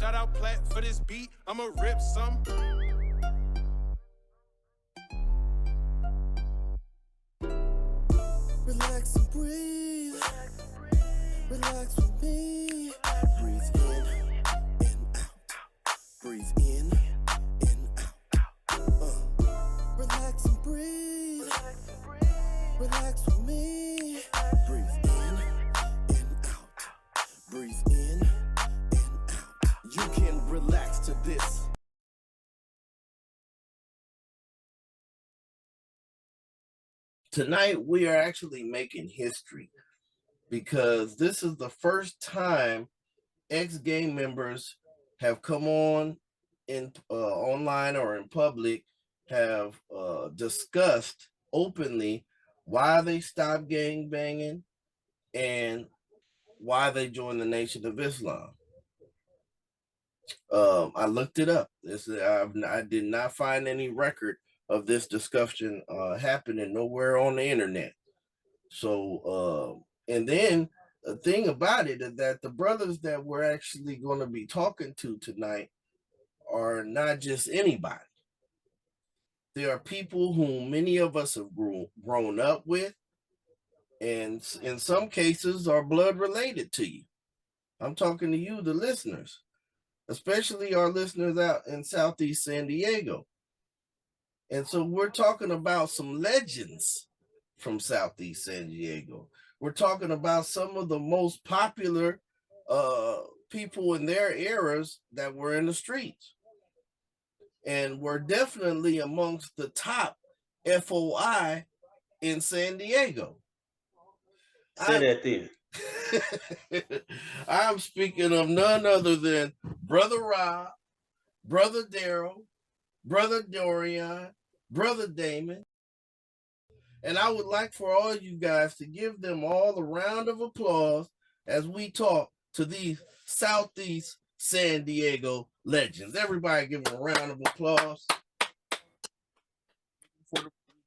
Shout out Plat for this beat, I'ma rip some. Relax and breathe. Relax with me. Breathe in and out. Breathe in and out. Relax and breathe. Relax with me. Breathe in and out. Breathe in and out. You can relax to this. Tonight, we are actually making history because this is the first time ex-gang members have come on in online or in public, have discussed openly why they stopped gang banging and why they joined the Nation of Islam. I looked it up. I did not find any record of this discussion happening nowhere on the internet. So, and then the thing about it is that the brothers that we're actually going to be talking to tonight are not just anybody. There are people whom many of us have grown up with, and in some cases are blood related to you. I'm talking to you, the listeners, especially our listeners out in Southeast San Diego. And so we're talking about some legends from Southeast San Diego. We're talking about some of the most popular people in their eras that were in the streets. And we're definitely amongst the top F.O.I in San Diego. Say that then. I'm speaking of none other than Brother Rob, Brother Daryl, Brother Dorian, Brother Damon. And I would like for all you guys to give them all a round of applause as we talk to these Southeast San Diego legends. Everybody give them a round of applause.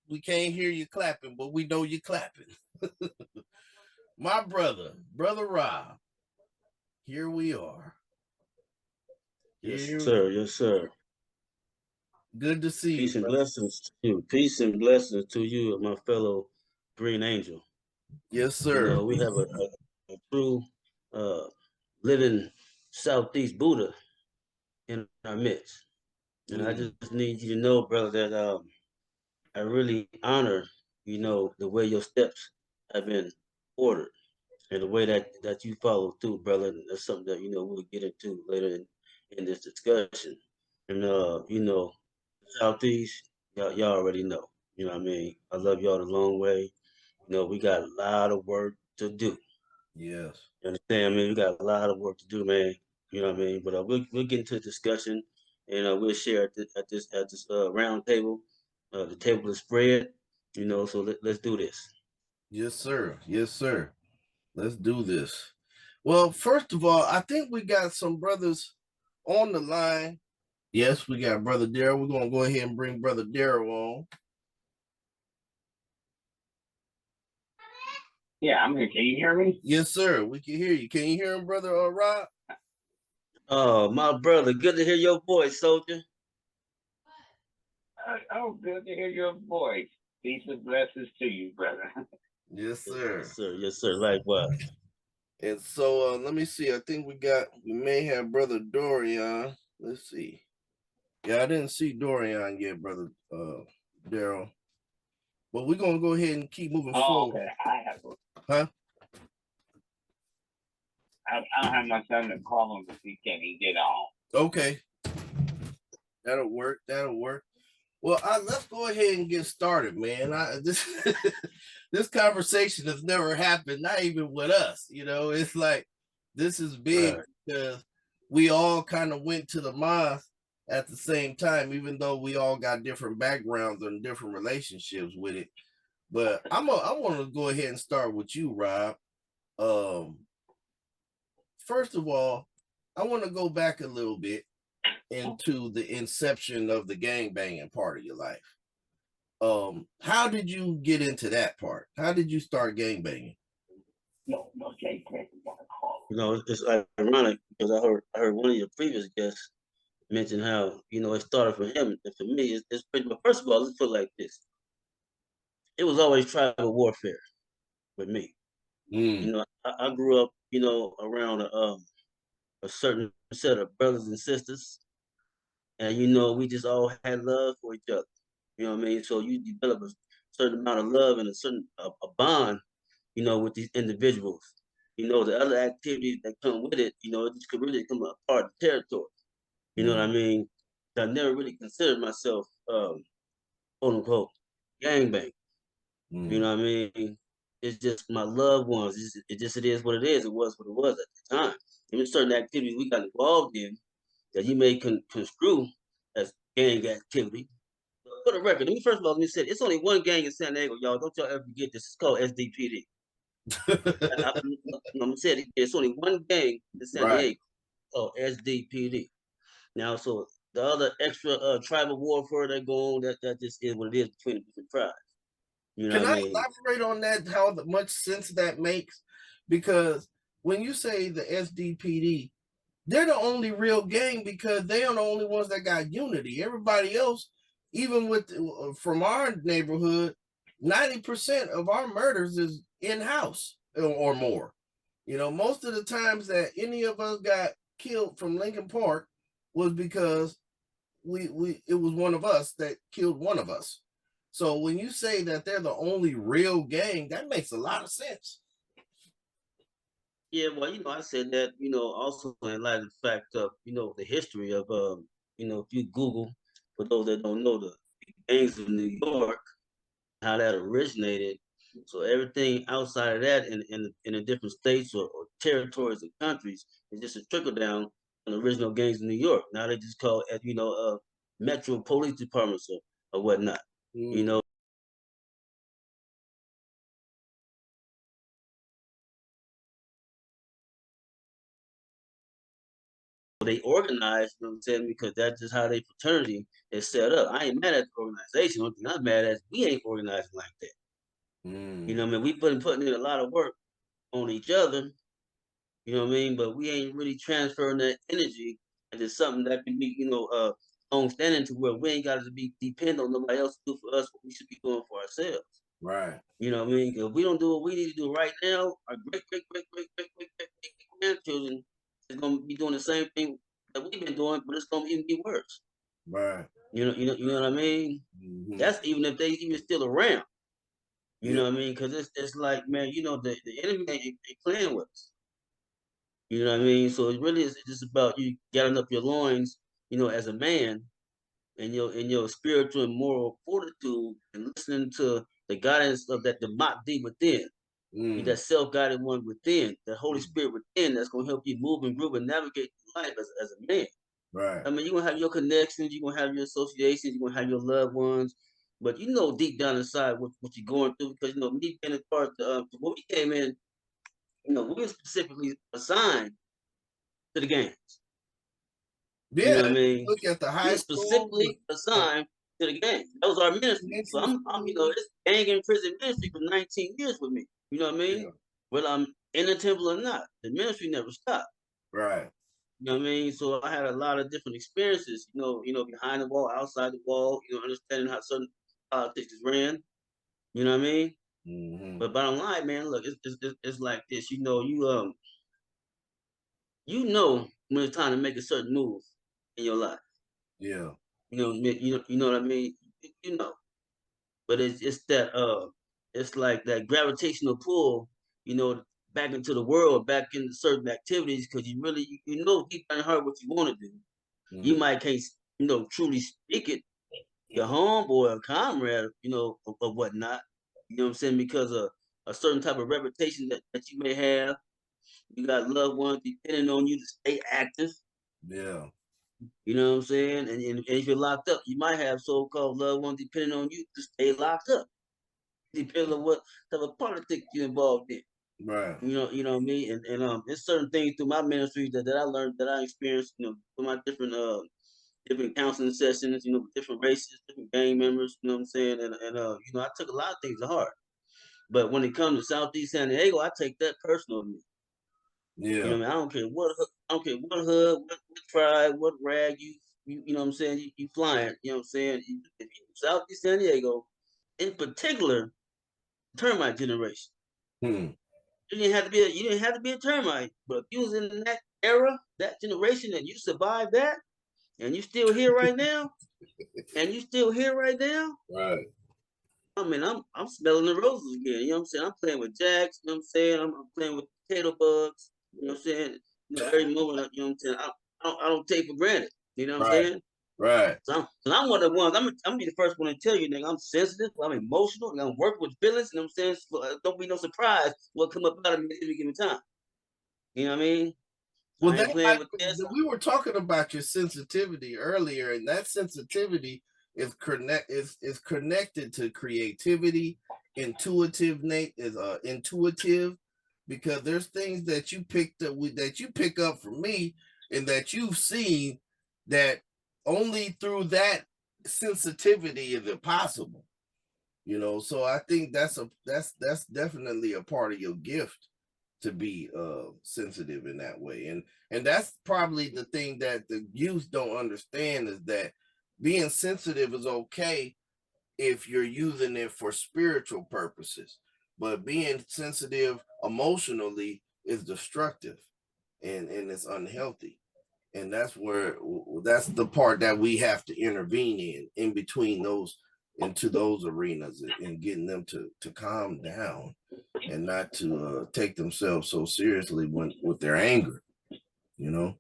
We can't hear you clapping, but we know you're clapping. My brother, Brother Rob, here we are. Yes, sir. Yes, sir. Good to see you. Peace and blessings to you. Peace and blessings to you, my fellow Green Angel. Yes, sir. You know, we have a true living Southeast Buddha in our midst. And I just need you to know, brother, that I really honor, you know, the way your steps have been ordered and the way that you follow through, brother. And that's something that, you know, we'll get into later in this discussion. And, you know, Southeast, y'all already know. You know what I mean? I love y'all the long way. You know, we got a lot of work to do. Yes. You understand? I mean, we got a lot of work to do, man. You know what I mean? But we'll get into the discussion, and we'll share at this round table. The table is spread. You know, so let's do this. Yes, sir. Yes, sir. Let's do this. Well, first of all, I think we got some brothers on the line. Yes, we got Brother Daryl. We're going to go ahead and bring Brother Daryl on. Yeah, I'm here. Can you hear me? Yes, sir. We can hear you. Can you hear him, Brother Rob? Oh, my brother. Good to hear your voice, soldier. Oh, good to hear your voice. Peace and blessings to you, brother. Yes, sir. Yes, sir. Yes, sir. Likewise. And so let me see. I think we may have Brother Dorian. Let's see. Yeah, I didn't see Dorian yet, Brother Daryl. But we're going to go ahead and keep moving forward. Okay. I have. Huh? I don't have my son to call him because he can't get on. Okay. That'll work. That'll work. Well, let's go ahead and get started, man. This conversation has never happened, not even with us. You know, it's like this is big because we all kind of went to the mosque at the same time, even though we all got different backgrounds and different relationships with it. But I want to go ahead and start with you, Rob. First of all, I want to go back a little bit into the inception of the gangbanging part of your life. How did you get into that part? How did you start gangbanging? No, You know, it's ironic because I heard one of your previous guests mention how it started for him, and for me, it's pretty. But first of all, let's put it like this: it was always tribal warfare with me. Mm, I grew up, around a certain set of brothers and sisters, and we just all had love for each other. You know what I mean? So you develop a certain amount of love and a certain a bond, with these individuals. The other activities that come with it, it just could really come a part of the territory. You know what I mm, mean? I never really considered myself, quote unquote, gangbang. You mm, know what I mean? It's just my loved ones. It is what it is. It was what it was at the time. Even certain activities we got involved in that you may construe as gang activity. For the record, let me say it's only one gang in San Diego, y'all. Don't y'all ever forget this. It's called SDPD. I'm gonna say it again. It's only one gang in San right. Diego called SDPD. Now, so the other extra tribal warfare that go on, that just is what it is between the different tribes. You know Can what I I mean? elaborate on that? How much sense that makes? Because when you say the SDPD, they're the only real gang because they are the only ones that got unity. Everybody else, even with from our neighborhood, 90% of our murders is in house or more. Most of the times that any of us got killed from Lincoln Park was because we it was one of us that killed one of us. So when you say that they're the only real gang, that makes a lot of sense. Yeah, well, I said that, also in light of the fact of, the history of, if you Google, for those that don't know, the gangs of New York, how that originated. So everything outside of that in the different states or territories and countries is just a trickle down on the original gangs in New York. Now they just call it, metro police departments or whatnot. You Mm, know, they organize, you know what I'm saying, because that's just how their fraternity is set up. I ain't mad at the organization. One thing I'm mad at is we ain't organizing like that. You know mm, what I mean? We putting in a lot of work on each other, you know what I mean? But we ain't really transferring that energy into something that can be, long standing to where we ain't got to be depend on nobody else to do for us what we should be doing for ourselves. right, You know what I mean? If we don't do what we need to do right now, our great grandchildren is gonna be doing the same thing that we've been doing, but it's gonna even be worse. right. You know what I mean? Hmm. That's even if they even still around. You Yeah, know what I mean? Because it's like, man, the enemy ain't playing with us. You know what I mean? So it really is just about you gathering up your loins, as a man, and your spiritual and moral fortitude, and listening to the guidance of that the Mahdi within. You mm, that self-guided one within, the Holy mm, Spirit within, that's gonna help you move and groove and navigate through life as a man. right. I mean, you're gonna have your connections, you're gonna have your associations, you're gonna have your loved ones, but deep down inside what you're going through, because me being a part of when we came in, we were specifically assigned to the games. You know Yeah, what I mean? look at the We high were school, specifically assigned to the gang. That was our ministry. So elementary I'm school. this gang in prison ministry for 19 years with me. You know what I mean? Yeah, Whether I'm in the temple or not, the ministry never stopped. right. You know what I mean? So I had a lot of different experiences, behind the wall, outside the wall, understanding how certain politics is ran. You know what I mean? Hmm. But bottom line, man, look, it's like this. You know when it's time to make a certain move in your life. Yeah. You know what I mean? You know. But it's that it's like that gravitational pull, you know, back into the world, back into certain activities, because you really deep down in your heart what you want to do. You Mm, might can't truly speak it, your homeboy or comrade, or whatnot. You know what I'm saying? Because of a certain type of reputation that you may have. You got loved ones depending on you to stay active. yeah. You know what I'm saying? And if you're locked up, you might have so-called loved ones depending on you to stay locked up. Depends on what type of politics you're involved in. Right. You know what I mean? And there's certain things through my ministry that I learned, that I experienced, through my different counseling sessions, with different races, different gang members, you know what I'm saying? And I took a lot of things to heart. But when it comes to Southeast San Diego, I take that personally. Yeah. You know what I mean? I don't care what hood, what tribe, what rag you know what I'm saying, you flying, you know what I'm saying? If you Southeast San Diego, in particular, termite generation. Hmm. You didn't have to be a termite, but if you was in that era, that generation, and you survived that, and you still here right now, Right. I mean, I'm smelling the roses again. You know what I'm saying? I'm playing with jacks. You know what I'm saying? I'm playing with potato bugs. You know what I'm saying? You know, every moment. You know what I'm saying? I don't take for granted. You know what I'm Right. saying? Right. So I'm one of the ones. I'm gonna be the first one to tell you, nigga. I'm sensitive. I'm emotional. I'm working with feelings. You know what I'm saying? So, don't be no surprise what come up out of me at any given time. You know what I mean? Well, I ain't playing with this. we were talking about your sensitivity earlier, and that sensitivity is connected to creativity, intuitive, because there's things that you picked up that you pick up from me, and that you've seen that only through that sensitivity is it possible. So I think that's definitely a part of your gift, to be sensitive in that way. And that's probably the thing that the youth don't understand, is that being sensitive is okay if you're using it for spiritual purposes, but being sensitive emotionally is destructive, and it's unhealthy. And that's the part that we have to intervene in between those, into those arenas, and getting them to calm down, and not to take themselves so seriously with their anger. you know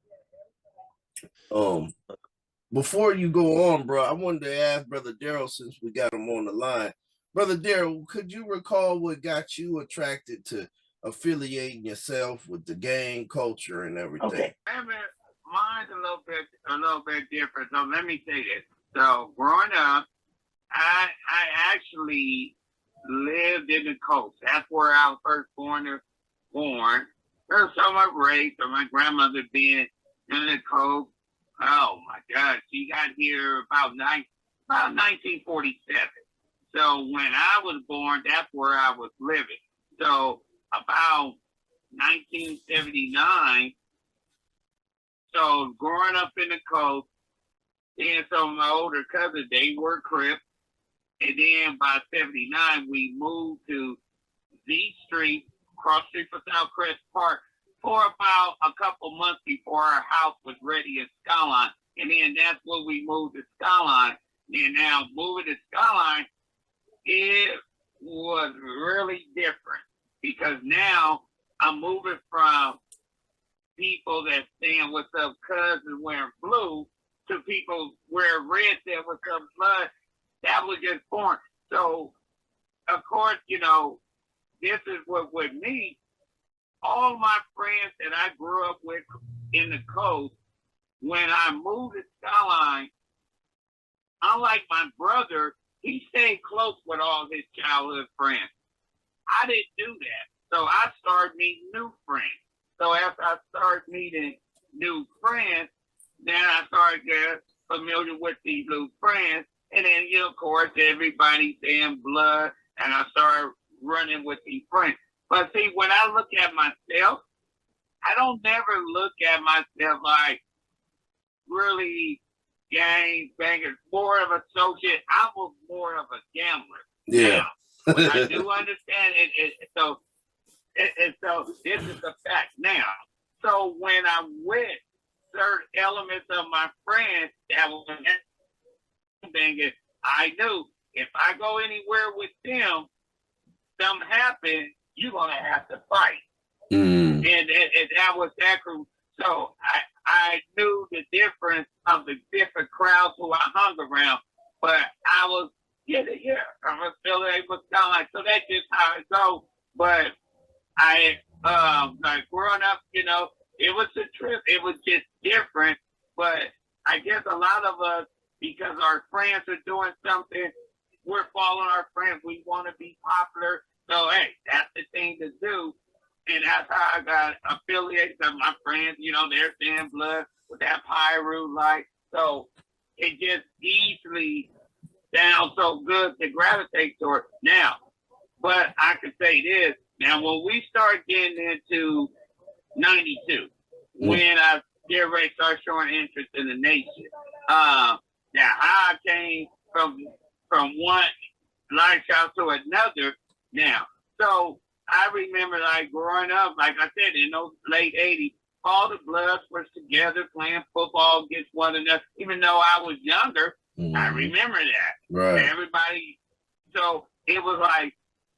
Before you go on, bro, I wanted to ask Brother Daryl, since we got him on the line. Brother Daryl, could you recall what got you attracted to affiliating yourself with the gang culture and everything? Okay. Mine's a little bit different. So let me say this. So growing up, I actually lived in the coast. That's where I was first born. There's so much race, or my grandmother being in the coast. Oh my God, she got here about 1947. So when I was born, that's where I was living. So about 1979. So growing up in the coast, and some of my older cousins, they were Crips. And then by 79, we moved to Z Street, cross street from Southcrest Park, for about a couple months before our house was ready at Skyline. And then that's when we moved to Skyline. And now moving to Skyline, it was really different, because now I'm moving from people that saying what's up, cuz, and wearing blue, to people wearing red saying what's up, blood. That was just foreign. So, of course, this is what with me, all my friends that I grew up with in the coast, when I moved to Skyline, unlike my brother, he stayed close with all his childhood friends. I didn't do that. So I started meeting new friends. So after I started meeting new friends, then I started getting familiar with these new friends. And then, of course, everybody saying blood, and I started running with these friends. But see, when I look at myself, I don't never look at myself like really gang bangers, more of an associate. I was more of a gambler. Yeah. Now, but I do understand it. So this is the fact now. So when I'm with certain elements of my friends that was banging, I knew if I go anywhere with them, something happen, you're gonna have to fight. And that was that group. So I knew the difference of the different crowds who I hung around, but I was I'm affiliated with God. So that's just how it goes. But I like growing up, it was a trip. It was just different. But I guess a lot of us, because our friends are doing something, we're following our friends. We want to be popular. So hey, that's the thing to do. And that's how I got affiliated with my friends. They're saying blood with that pyro light. So it just easily sounds so good to gravitate toward now. But I can say this. Now, when we start getting into 92 when I get ready to start showing interest in the nation. Now I came from one lifestyle to another now. So I remember like growing up, like I said, in those late 80s, all the Bloods was together playing football against one another. Even though I was younger, I remember that. Right. Everybody. So it was like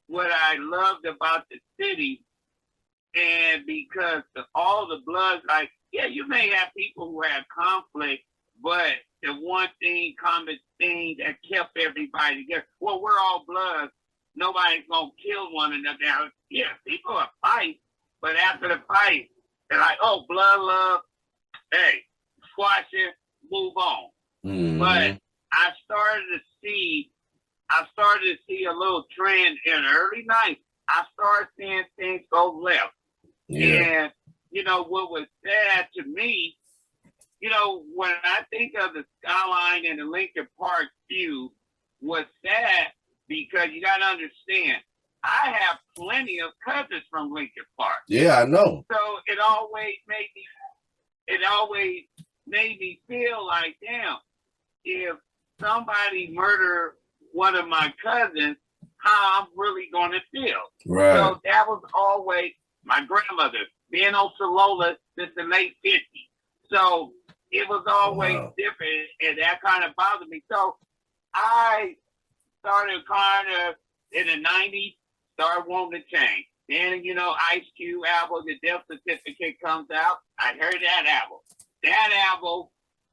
what I loved about the city. And because all the Bloods, like, yeah, you may have people who have conflict, but the one thing, common thing that kept everybody together, well, we're all Bloods. Nobody's going to kill one another. Now, yeah, people are fight, but after the fight, they're like, oh, blood love, hey, squash it, move on. But I started to see a little trend in the early 90s. I started seeing things go left. Yeah. And, you know, what was sad to me, you know, when I think of the skyline and the Lincoln Park feud, was sad because you got to understand, I have plenty of cousins from Lincoln Park. Yeah, I know. So it always made me feel like, damn, if somebody murdered one of my cousins, how I'm really going to feel. Right. So that was always my grandmother being on Salola since the late 50s. So it was always different, and that kind of bothered me. So I started kind of in the 90s, started wanting to change. Then, you know, Ice Cube album, The Death Certificate comes out. I heard that album. That album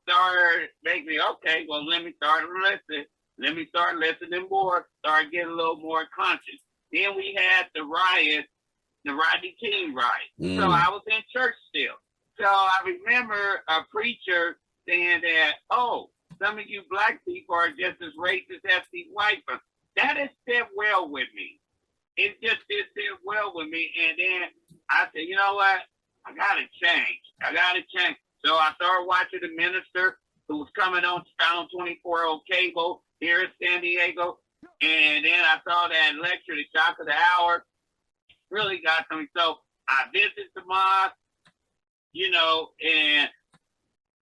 started making me, okay, well, let me start listening. Let me start listening more, start getting a little more conscious. Then we had the riot, the Rodney King riot. So I was in church still. So I remember a preacher saying that, oh, some of you black people are just as racist as these white folks. That has sit well with me. It just did sit well with me. And then I said, you know what? I got to change. So I started watching The Minister, who was coming on Channel 24 on cable here in San Diego. And then I saw that lecture, The Shock of the Hour, really got to me. So I visited the mosque, you know, and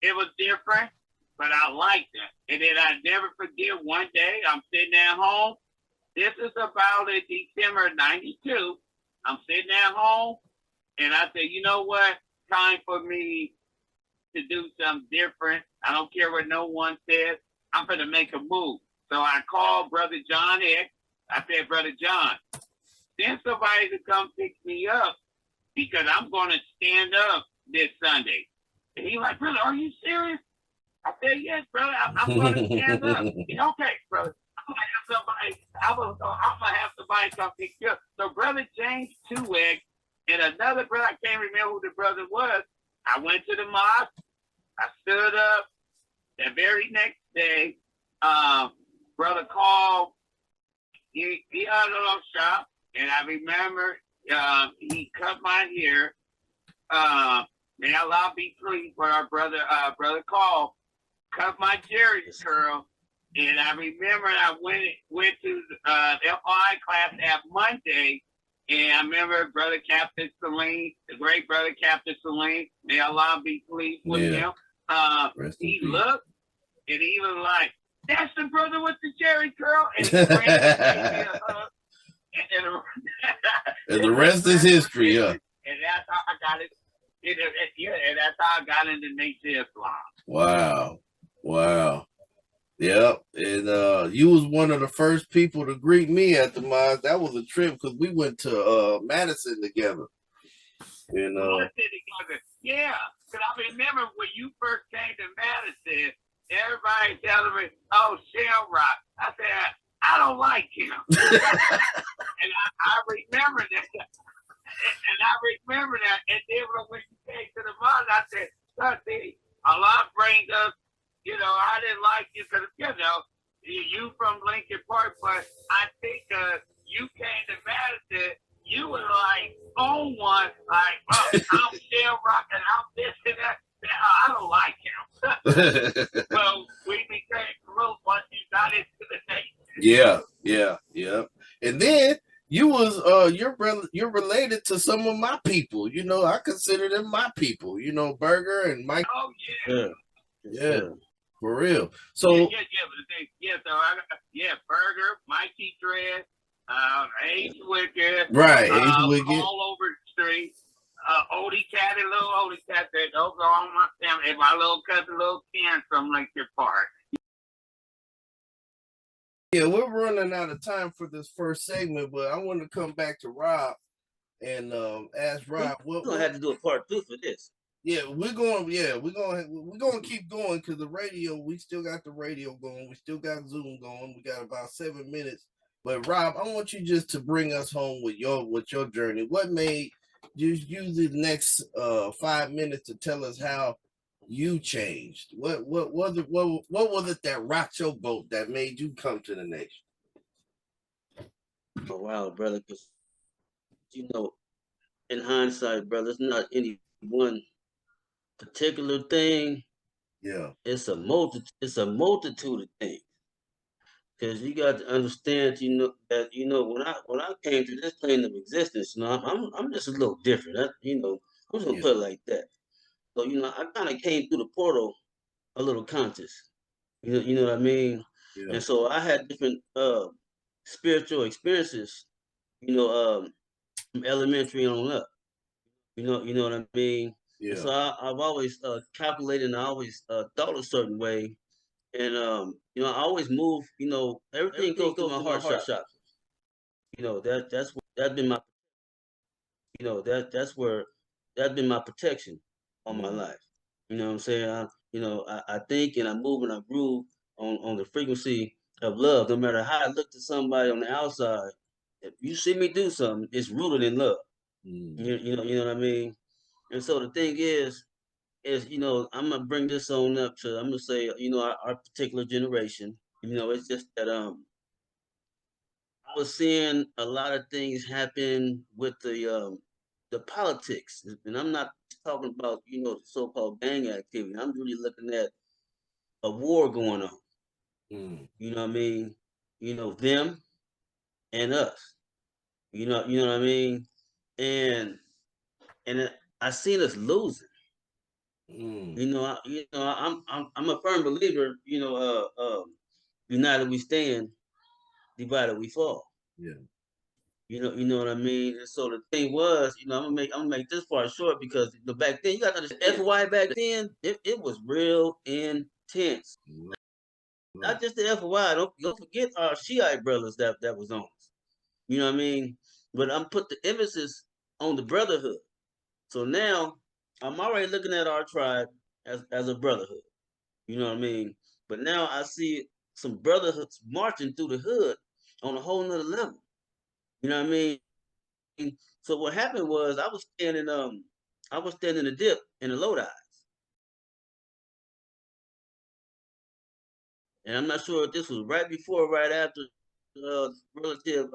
it was different, but I liked it. And then I never forget one day I'm sitting at home. This is about in December 92. I'm sitting at home, and I said, you know what? Time for me to do something different. I don't care what no one says. I'm going to make a move. So I called Brother John X. I said, Brother John, send somebody to come pick me up because I'm going to stand up this Sunday. And he's like, brother, are you serious? I said, yes, brother, I'm going to stand up. He said, okay, brother. I'm going to have somebody come pick you up. So Brother James Two-Egg and another brother, I can't remember who the brother was, I went to the mosque. I stood up. The very next day, brother called. He had a little shop, and I remember he cut my hair. May Allah be pleased for our brother called, cut my Jerry curl. And I remember I went to the F.O.I class that Monday, and I remember Brother Captain Saline, the great Brother Captain Saline, may Allah be pleased with him. He looked, and he was like, that's the brother with the Jerry curl. And he ran and the rest is history, yeah. And that's how I got it. And that's how I got into Nation Islam. Wow. Yep. And you was one of the first people to greet me at the mosque. That was a trip because we went to Madison together. You know. Yeah. Because I remember when you first came to Madison, everybody telling me, oh, Shell Rock. I said, I don't like him. And I remember that. And I remember that. And then when you came to the mosque, I said, see, Allah brings us, you know, I didn't like you because, you know, you from Lincoln Park, but I think you came to Madison, you were like on one, like, oh, I'm Shell Rock and I'm this and that. I don't like him. So we became close once you got into the nation. Yeah. And then you was you're related to some of my people. You know, I consider them my people. You know, Burger and Mike. Oh yeah. Yeah, for real. So but the thing, Burger, Mikey Dread, Ace Wicked, right, Ace Wicked. all over the street. Odie Cat and little Odie Cat, those are all my family. And my little cousin, little Ken from Lakeshore Park. Yeah, we're running out of time for this first segment, but I want to come back to Rob and ask Rob. We're gonna have to do a part 2 for this. Yeah, we're gonna keep going because the radio. We still got the radio going. We still got Zoom going. We got about 7 minutes. But Rob, I want you just to bring us home with your journey. What made you use the next 5 minutes to tell us how you changed? What was it that rocked your boat that made you come to the nation? Oh wow, brother, because you know, in hindsight, brother, it's not any one particular thing. Yeah, it's a multitude of things. Because you got to understand, that when I came to this plane of existence, I'm just a little different. I'm just gonna put it like that. So I kind of came through the portal a little conscious. You know what I mean? yeah. And so I had different spiritual experiences. From elementary on up. You know what I mean? Yeah. And so I've always calculated, and I always thought a certain way. And I always move. Everything goes through my heart chakra. That's been my. That's been my protection all my life. You know what I'm saying? I think and I move and I groove on the frequency of love. No matter how I look to somebody on the outside, if you see me do something, it's rooted in love. You know what I mean? And so the thing is I'm gonna bring this on up to, I'm gonna say, our particular generation. It's just that I was seeing a lot of things happen with the politics, and I'm not talking about the so-called gang activity. I'm really looking at a war going on. You know what I mean? Them and us. You know what I mean? And I seen us losing. I'm a firm believer. United we stand, divided we fall. Yeah. You know what I mean? And so the thing was, I'm gonna make this part short because back then you got to understand F.O.I back then, it was real intense. Not just the F.O.I. Don't forget our Shiite brothers that was on us. You know what I mean? But I'm put the emphasis on the brotherhood. So now I'm already looking at our tribe as a brotherhood. You know what I mean? But now I see some brotherhoods marching through the hood on a whole nother level. You know what I mean? So what happened was I was standing the dip in the Lodi. And I'm not sure if this was right before or right after relative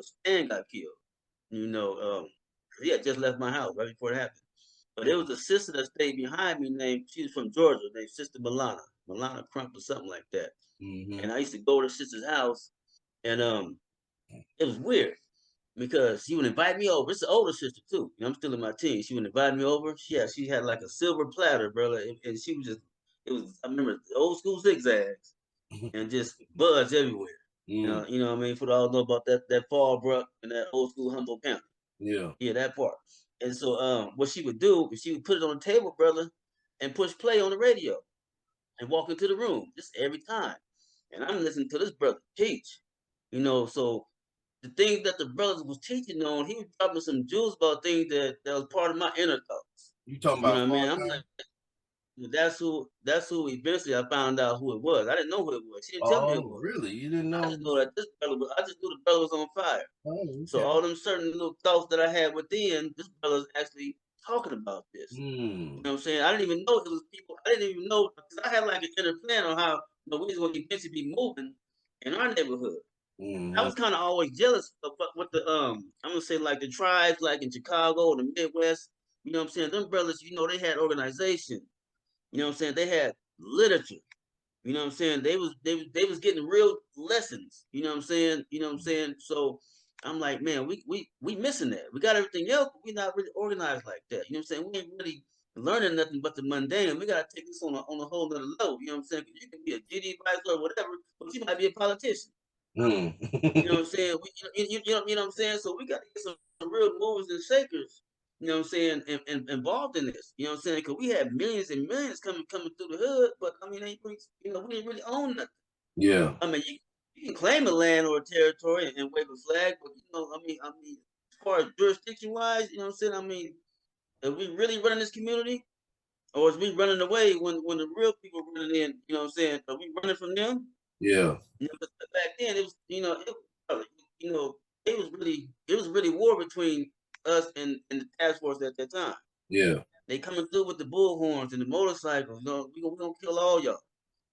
Stan got killed. He had just left my house right before it happened. But there was a sister that stayed behind me she's from Georgia, named Sister Milana Crump or something like that. And I used to go to sister's house, and it was weird because she would invite me over. It's an older sister too. I'm still in my teens. She would invite me over. She had like a silver platter, brother, and she was just. I remember the old school zigzags and just buds everywhere. You know what I mean? For all know about that Fallbrook and that old school Humboldt County. Yeah, that part. And so what she would do is she would put it on the table, brother, and push play on the radio and walk into the room just every time. And I'm listening to this brother teach. So the things that the brothers was teaching on, he was dropping some jewels about things that was part of my inner thoughts. You talking You about? know what I mean? I'm like, that's who eventually I found out who it was. I didn't know who it was. She didn't tell me who it was. Really? You didn't know? I just know that I just knew the brother was on fire. Oh, okay. So all them certain little thoughts that I had within, this brother's actually talking about this. You know what I'm saying? I didn't even know it was people. I didn't even know, because I had like an inner plan on how we was going to eventually be moving in our neighborhood. I was kind of always jealous of what the I'm gonna say, like the tribes, like in Chicago or the Midwest. You know what I'm saying? Them brothers, they had organization. You know what I'm saying? They had literature. You know what I'm saying? They was getting real lessons. You know what I'm saying? So I'm like, man, we missing that. We got everything else, but we not really organized like that. You know what I'm saying? We ain't really learning nothing but the mundane. We gotta take this on a whole nother level. You know what I'm saying? 'Cause you can be a GD advisor or whatever, but you might be a politician. You know what I'm saying? You know what I'm saying? So we got to get some real movers and shakers. You know what I'm saying? Involved in this. You know what I'm saying? Because we had millions and millions coming through the hood, but I mean, we didn't really own nothing. Yeah. I mean, you can claim a land or a territory and wave a flag, but as far as jurisdiction wise, you know what I'm saying? I mean, are we really running this community, or is we running away when the real people running in? You know what I'm saying? Are we running from them? Yeah. You know, but back then it was, it was really war between us and the task force at that time. Yeah. They coming through with the bullhorns and the motorcycles. You know, we gonna kill all y'all.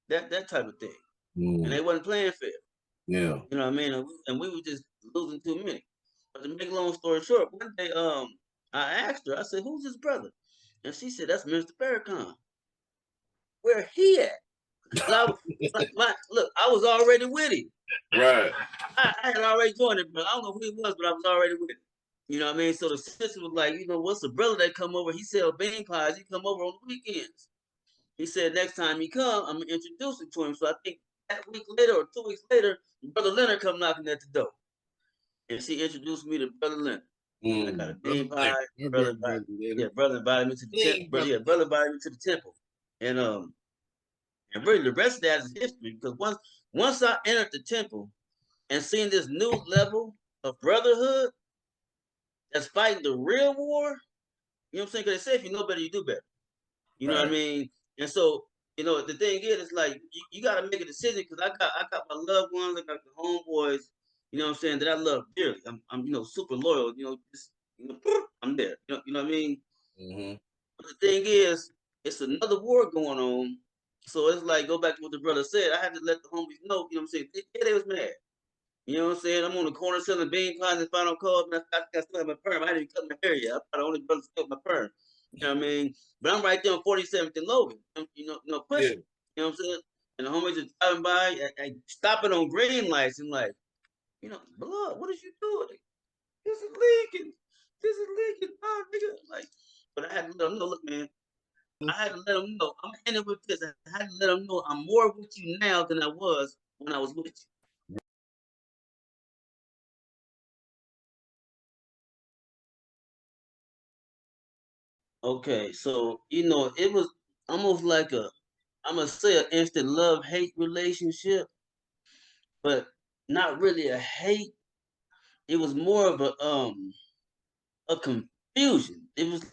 That type of thing. And they wasn't playing fair. Yeah. You know what I mean? And we were just losing too many. But to make a long story short, one day I asked her, I said, "Who's his brother?" And she said, "That's Mr. Farrakhan." Where he at? Look, I was already with him. Right. I had already joined it, but I don't know who he was, but I was already with him. You know what I mean? So the sister was like, what's the brother that come over? He sell bean pies. He come over on the weekends. He said next time he come, I'm gonna introduce him to him. So I think that week later or 2 weeks later, Brother Leonard come knocking at the door, and she introduced me to Brother Leonard. I got a bean pie. Brother invited me to the temple. Brother invited me to the temple, and really the rest of that is history. Because once I entered the temple and seeing this new level of brotherhood that's fighting the real war, you know what I'm saying? Because they say if you know better, you do better. You know what I mean? And so, the thing is, it's like you got to make a decision because I got my loved ones, I got the homeboys, you know what I'm saying, that I love dearly. I'm super loyal, I'm there. You know what I mean? Mm-hmm. But the thing is, it's another war going on. So it's like, go back to what the brother said. I had to let the homies know, you know what I'm saying? They was mad. You know what I'm saying? I'm on the corner selling bean pies and final call, but I still have my perm. I didn't even cut my hair yet. I'm probably the only brother still have my perm. You know what I mean? But I'm right there on 47th and Logan. Pushing. You know what I'm saying? And the homies are driving by, stopping on green lights and like, blood, what is you doing? This is leaking. This is leaking. Oh, nigga. Like, but I had to let them know, look, man, I had to let them know. I'm ending with this. I had to let them know I'm more with you now than I was when I was with you. Okay, so it was almost like I'm gonna say an instant love-hate relationship, but not really a hate. It was more of a confusion. It was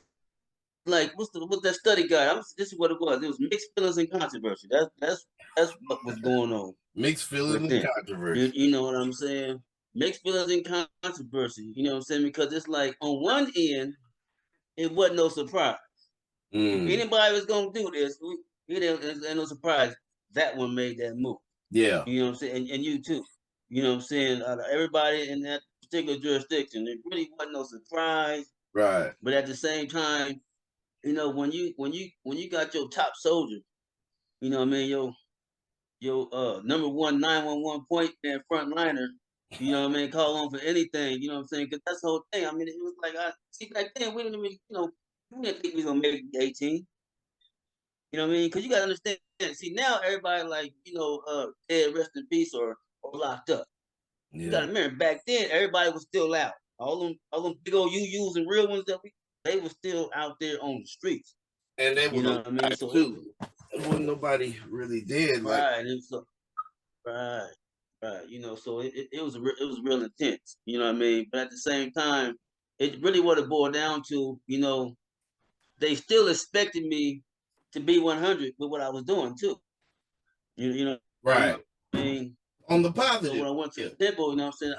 like what's that study guide? This is what it was. It was mixed feelings and controversy. That's what was going on Mixed feelings with and them. controversy. You know what I'm saying? Mixed feelings and controversy. You know what I'm saying? Because it's like on one end, it wasn't no surprise. If anybody was gonna do this, it ain't no surprise that one made that move. Yeah. You know what I'm saying? And you too. You know what I'm saying? Out of everybody in that particular jurisdiction, it really wasn't no surprise. Right. But at the same time, when you got your top soldier, you know what I mean, your number one 911 point man frontliner, you know what I mean, call on for anything, you know what I'm saying? Because that's the whole thing. I mean, it was like see back then we didn't even, we didn't think we was gonna make it 18. You know what I mean? Because you gotta understand. See, now everybody like, dead, rest in peace, or locked up. You gotta remember, back then everybody was still out. All them big old UUs and real ones they were still out there on the streets. And they You were know what I mean? alive So too. Wasn't nobody really dead. right, and so right. So it was it was real intense. You know what I mean? But at the same time, it really what it boiled down to. They still expected me to be 100 with what I was doing too. You know what Right. I mean? On the So positive. when I went to the temple, you know what I'm saying?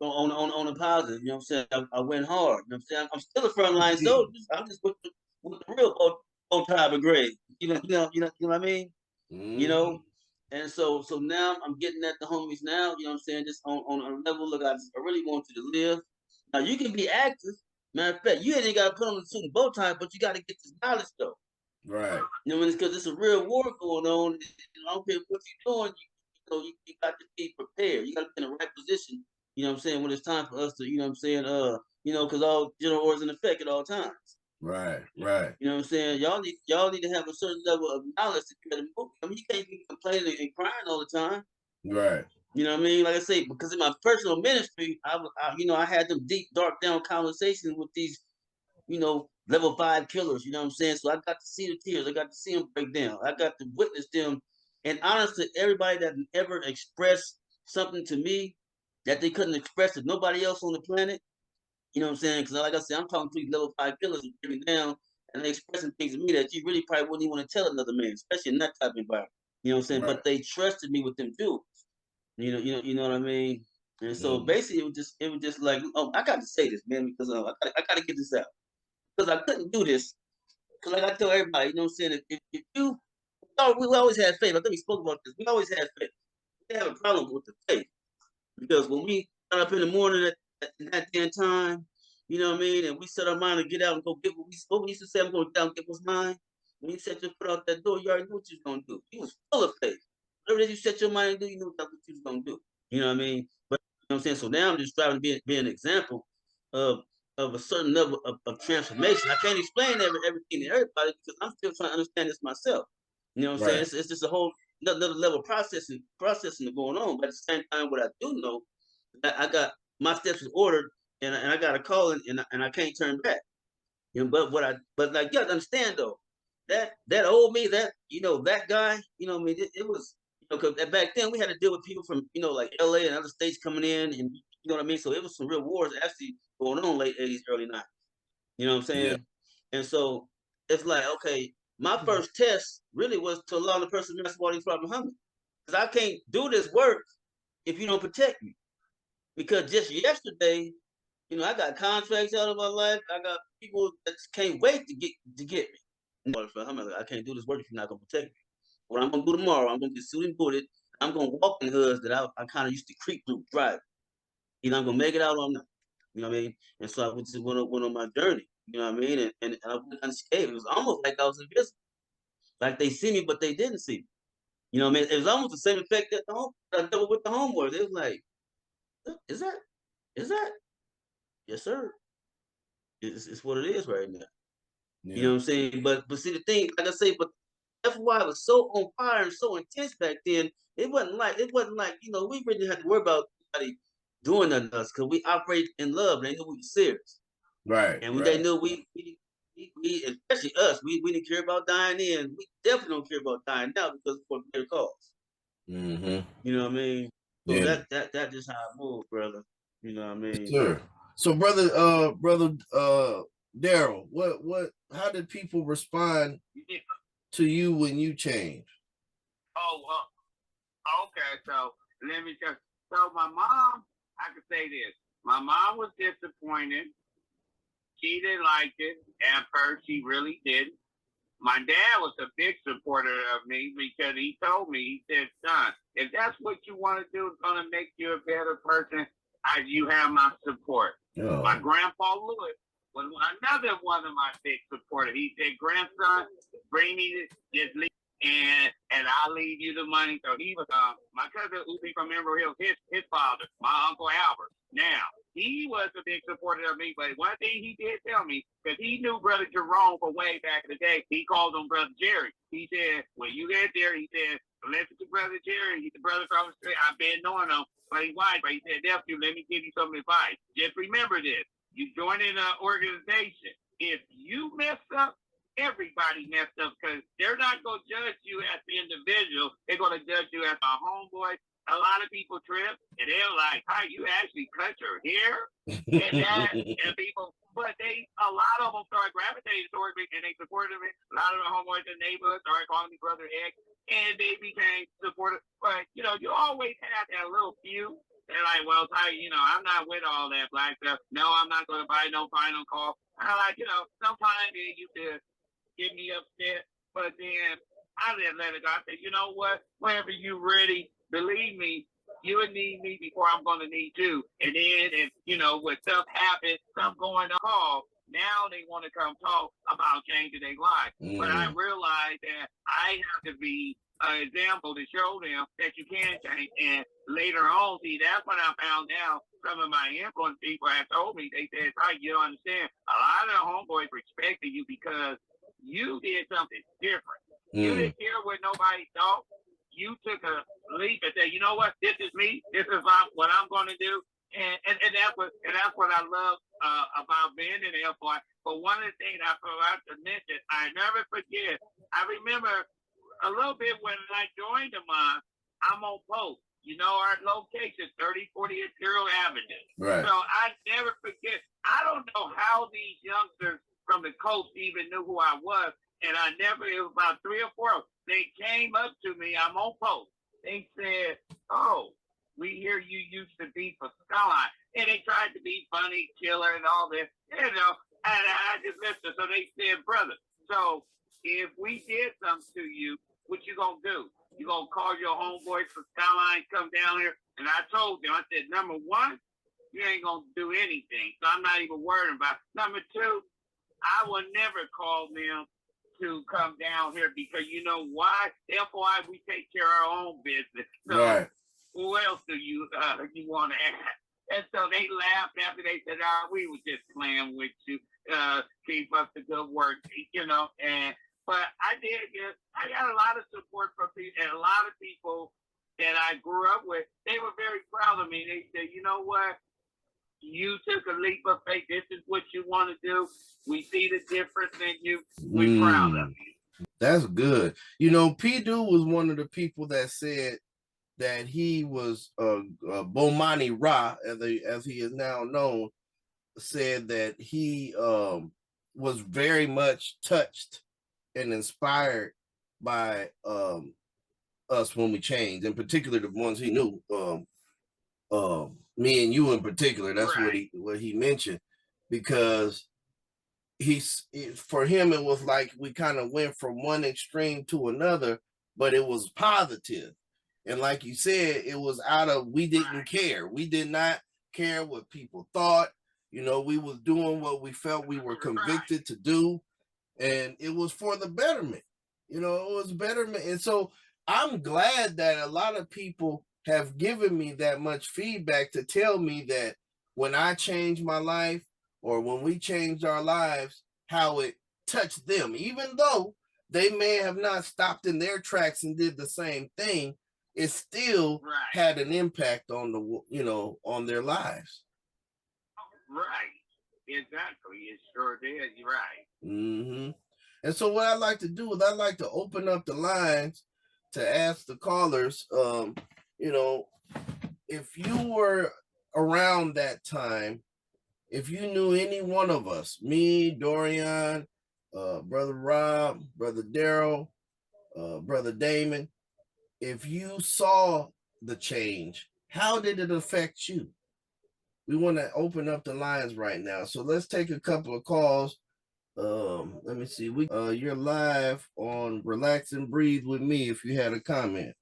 On the positive, you know what I'm saying? I went hard. You know what I'm saying? I'm still a frontline soldier. I'm just with the real old tribe of grade. You know what I mean? You know? And so now I'm getting at the homies now, you know what I'm saying? Just on a level, look, I really want you to live. Now you can be active. Matter of fact, you ain't got to put on the suit and bow tie, but you got to get this knowledge though. Right. You know, because it's a real war going on. I don't care what you're doing. You got to be prepared. You got to be in the right position. You know what I'm saying? When it's time for us to, you know what I'm saying, because all general orders in effect at all times. Right, right. You know what I'm saying? Y'all need to have a certain level of knowledge to get a movie. I mean, you can't be complaining and crying all the time. Right. You know what I mean? Like I say, because in my personal ministry, I had them deep, dark down conversations with these, level 5 killers. You know what I'm saying? So I got to see the tears. I got to see them break down. I got to witness them. And honestly, everybody that ever expressed something to me that they couldn't express to nobody else on the planet. You know what I'm saying? Because like I said, I'm talking to these level 5 killers who break down and they expressing things to me that you really probably wouldn't even want to tell another man, especially in that type of environment. You know what I'm saying? Right. But they trusted me with them too. You know what I mean? And so basically, it was just like, oh, I got to say this, man, because I got to get this out because I couldn't do this. Because like I tell everybody, you know what I'm saying? If you, we always had faith. I think we spoke about this. We always had faith. We have a problem with the faith because when we got up in the morning at that damn time, you know what I mean, and we set our mind to get out and go get what we used to say, I'm going to get out and get what's mine. When you set your foot out that door, you already knew what you was going to do. You was full of faith. Whatever it is you set your mind to do, you knew that's what you was going to do. You know what I mean? But you know what I'm saying? So now I'm just striving to be an example of a certain level of transformation. I can't explain everything to everybody because I'm still trying to understand this myself. You know what I'm saying? Right. It's just a whole another level of processing going on. But at the same time, what I do know, I got my steps is ordered, and I got a call, and I can't turn back. You know, but like you have to understand though, that old me, that guy, you know, I mean, it was, because back then we had to deal with people from, like LA and other states coming in, and you know what I mean. So it was some real wars actually going on late '80s, early '90s. You know what I'm Yeah. saying? And so it's like, okay, my first test really was to allow the person to mess with all these from Muhammad, because I can't do this work if you don't protect me. Because just yesterday, I got contracts out of my life. I got people that can't wait to get me. I can't do this work if you're not gonna protect me. What I'm gonna do tomorrow, I'm gonna get suited and booted. I'm gonna walk in hoods that I kind of used to creep through, drive. Either I'm gonna make it out or I'm not. You know what I mean? And so I just went on my journey. You know what I mean? And I went unscathed. It was almost like I was invisible. Like they see me, but they didn't see me. You know what I mean? It was almost the same effect that I dealt with the homeboys. It was like, is that? Yes, sir. It's what it is right now. You know Yeah. what I'm saying? But see the thing, like I say, but F.O.I was so on fire and so intense back then. It wasn't like we really had to worry about anybody doing nothing to us because we operate in love. They knew we were serious, Right. and they Right. knew we especially us. We didn't care about dying in. We definitely don't care about dying now because for a better cause. Mm-hmm. You know what I mean? So Yeah. that just how I move, brother. You know what I mean? Sure. So brother Daryl, how did people respond Yeah. to you when you changed? Oh, well, okay. So let me just. So my mom, I could say this. My mom was disappointed. She didn't like it at first. She really didn't. My dad was a big supporter of me because he told me, he said, son, if that's what you want to do, it's going to make you a better person, you have my support. Oh. My grandpa Lewis was another one of my big supporters. He said, grandson, bring me this leave and I'll leave you the money. So he was, my cousin Uzi from Emerald Hills, his father, my Uncle Albert. Now, he was a big supporter of me, but one thing he did tell me, because he knew Brother Jerome for way back in the day, he called him Brother Jerry. He said, when you get there, he said, listen to Brother Jerry. He's the brother from the street. I've been knowing him, but he's white. But he said, nephew, let me give you some advice. Just remember this. You join in an organization. If you mess up, everybody messed up because they're not going to judge you as the individual. They're going to judge you as a homeboy. A lot of people trip and they're like, "Hi, you actually cut your hair?" and people, but a lot of them started gravitating towards me and they supported me. A lot of the homeboys in the neighborhood started calling me Brother X and they became supportive. But, you always have that little few. They're like, well, Ty, I'm not with all that black stuff. No, I'm not going to buy no final call. I like, sometimes they used to get me upset, but then I didn't let it go. I said, you know what? Whenever you're ready, believe me, you would need me before I'm going to need you. And then, if when stuff happens, stuff going on, Now they want to come talk about changing their life. But I realized that I have to be an example to show them that you can change. And later on, see, that's when I found out some of my influence people had told me. They said, "Hey, you don't understand. A lot of the homeboys respected you because you did something different. You didn't care what nobody thought. You took a leap and said, you know what? This is me. This is what I'm going to do." And that's what I love about being in the F.O.I. But one of the things I forgot to mention, I never forget. I remember a little bit when I joined them. I'm on post. You know, our location, 3040 Imperial Avenue. Right. So I never forget. I don't know how these youngsters from the coast even knew who I was. And it was about 3 or 4. They came up to me. I'm on post. They said, "Oh, we hear you used to be for Skyline." And they tried to be funny, killer, and all this, and I just listened. So they said, "Brother, so if we did something to you, what you gonna do? You gonna call your homeboys for Skyline, come down here?" And I told them, I said, "Number one, you ain't gonna do anything. So I'm not even worried about it. Number two, I will never call them to come down here because you know why? F.O.I. we take care of our own business. So right. Who else do you want to ask?" And so they laughed after they said, "We were just playing with you. Keep up the good work, you know." But I got a lot of support from people, and a lot of people that I grew up with. They were very proud of me. They said, "You know what? You took a leap of faith. This is what you want to do. We see the difference in you. We're proud of you." That's good. You know, P. Dude was one of the people that said that he was Bomani Ra, as he is now known, said that he was very much touched and inspired by us when we changed, in particular the ones he knew, me and you in particular. That's right. what he mentioned, because for him it was like we kind of went from one extreme to another, but it was positive. And like you said, it was out of, we didn't care. We did not care what people thought. You know, we was doing what we felt we were convicted to do. And it was for the betterment. You know, it was betterment. And so I'm glad that a lot of people have given me that much feedback to tell me that when I changed my life, or when we changed our lives, how it touched them, even though they may have not stopped in their tracks and did the same thing. It still had an impact on on their lives. Right. Exactly. It sure did. You're right. Mm-hmm. And so what I like to do is I like to open up the lines to ask the callers, you know, if you were around that time, if you knew any one of us, me, Dorian, Brother Rob, Brother Daryl, Brother Damon, if you saw the change, how did it affect you? We want to open up the lines right now. So let's take a couple of calls. Let me see. You're live on Relax and Breathe with me if you had a comment.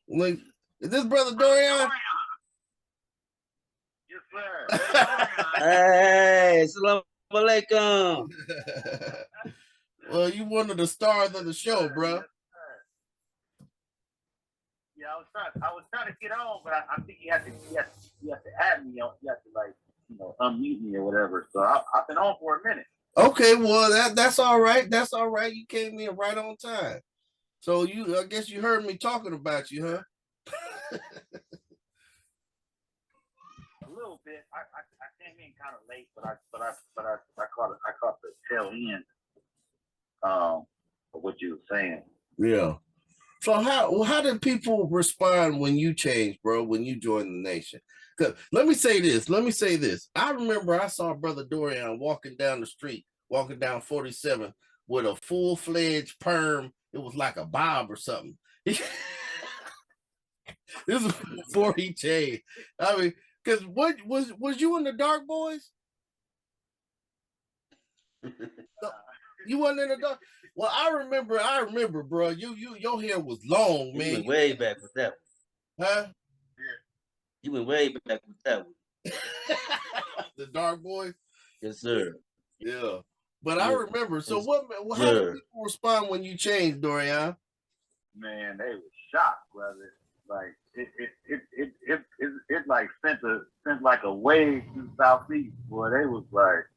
Like, is this Brother Dorian? Yes, sir. Hey, salam alaikum. Well, you one of the stars of the show, bro. Yeah, I was trying to get on, but I think you have to add me on. You have to, like, unmute me or whatever. So I've been on for a minute. Okay, well that's all right. That's all right. You came in right on time. So I guess you heard me talking about you, huh? A little bit. I came in kind of late, but I caught the tail end of what you were saying. Yeah. So how did people respond when you changed, bro, when you joined the nation? Because let me say this. I remember I saw Brother Dorian walking down the street, walking down 47 with a full-fledged perm. It was like a bob or something. This was before he changed. I mean, because what was you in the Dark Boys? You wasn't in the Dark. Well, I remember, bro. Your hair was long, man. You went way back with that one. Huh? You went way back with that one. The Dark Boys. Yes, sir. Yeah, but Yeah. I remember. So Yes, how did sir. people respond when you changed, Dorian? Man, they was shocked, brother. Like it like sent like a wave to Southeast. Boy, they was like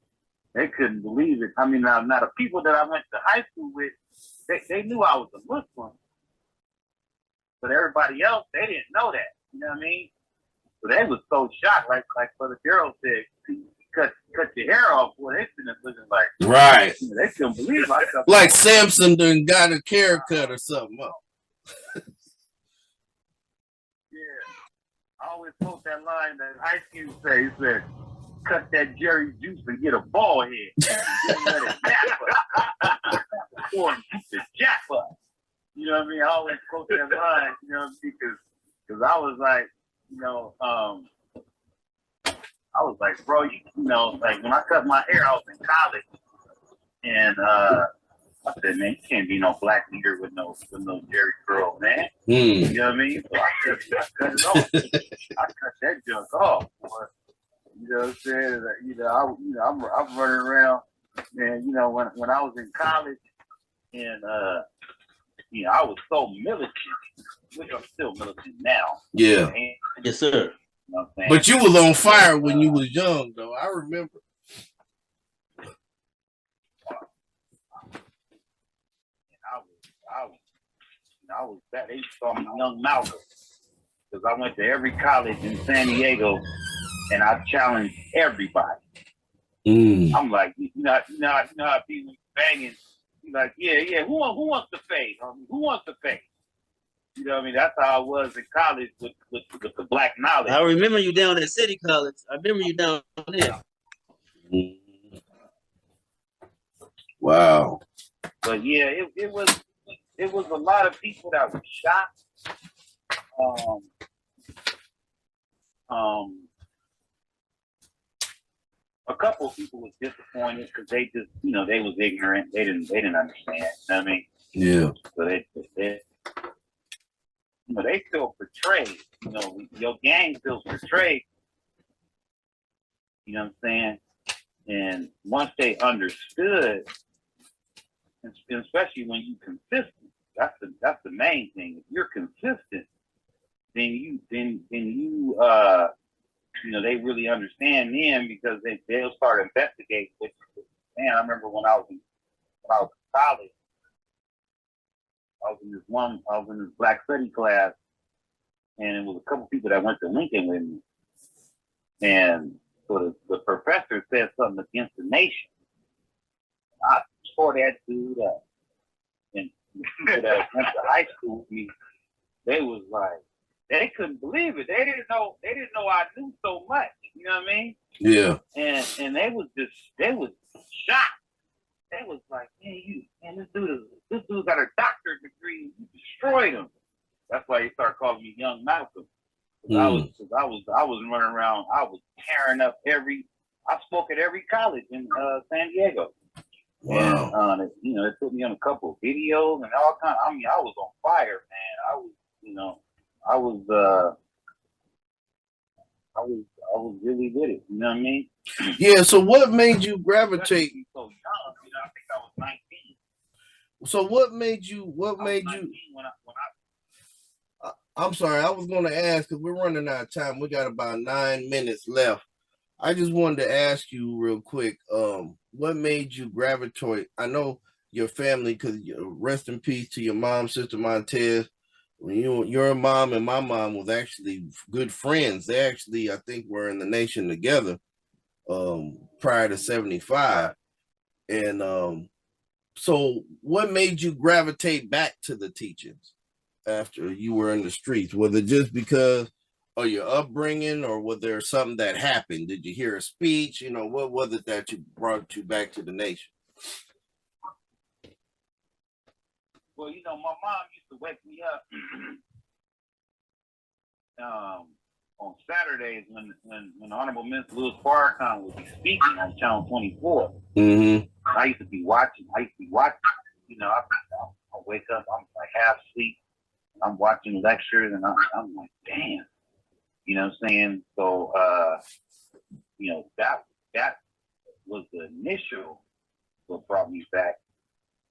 they couldn't believe it. I mean, now the people that I went to high school with, they knew I was a Muslim, but everybody else they didn't know that. You know what I mean? So they was so shocked. Like Brother Gerald said, cut your hair off. Boy, they sitting there looking like Right. you know, they couldn't believe it. Like Samson done got a haircut or something. Huh? Yeah. I always quote that line that Ice Cube say. He said, cut that Jerry juice and get a ball head. Let it nap up. Or keep the jack up. You know what I mean? I always quote that line, you know, because I was like, you know, I was like, bro, you know, like when I cut my hair, I was in college. And I said, man, you can't be no black leader with no Jerry curl, man. You know what I mean? So I cut it off. I cut that junk off. Boy. You know what I'm saying? I'm running around, man. You know, when I was in college, and you know, I was so militant, which I'm still militant now. Yeah. And, yes, sir. You know what I'm saying? But you was on fire when you was young, though. I remember. I was that they saw me young Malcolm because I went to every college in San Diego and I challenged everybody. I'm like, you know how people banging. You like, yeah. Who wants to fade? Who wants to fade? You know what I mean? That's how I was in college with the black knowledge. I remember you down at City College. I remember you down there. Wow. But yeah, it was a lot of people that were shocked. A couple of people was disappointed because they just, you know, they was ignorant. They didn't understand. You know what I mean? Yeah. So they you know, they still portray. You know, your gang still portray. You know what I'm saying? And once they understood, especially when you consistent, that's the main thing. If you're consistent, then you you know, they really understand them because they'll start investigating. Man, I remember when I was in college, I was in this black study class, and it was a couple people that went to Lincoln with me. And so the professor said something against the nation. I tore that dude up. And the people that went to high school with me, they was like, they couldn't believe it. They didn't know I knew so much. You know what I mean? Yeah. And they was shocked. They was like, man, this dude got a doctorate degree. You destroyed him. That's why they started calling me Young Malcolm. I was running around. I was tearing up I spoke at every college in San Diego. Wow. And you know, they put me on a couple of videos and all kinds. I mean, I was on fire, man. I was, you know, I was really with it. You know what I mean? Yeah. So what made you gravitate? So young, you know, I think I was 19. So what made you? When I'm sorry, I was going to ask because we're running out of time. We got about 9 minutes left. I just wanted to ask you real quick. What made you gravitate? I know your family, because rest in peace to your mom, Sister Montez. When your mom and my mom was actually good friends. They actually, I think, were in the nation together prior to 75. And so what made you gravitate back to the teachings after you were in the streets? Was it just because of your upbringing, or was there something that happened? Did you hear a speech? You know, what was it that brought you back to the nation? Well, you know, my mom used to wake me up on Saturdays when Honorable Minister Louis Farrakhan would be speaking on Channel 24. Mm-hmm. I used to be watching. You know, I wake up, I'm like half asleep. I'm watching lectures, and I'm like, damn. You know what I'm saying? So that was the initial what brought me back.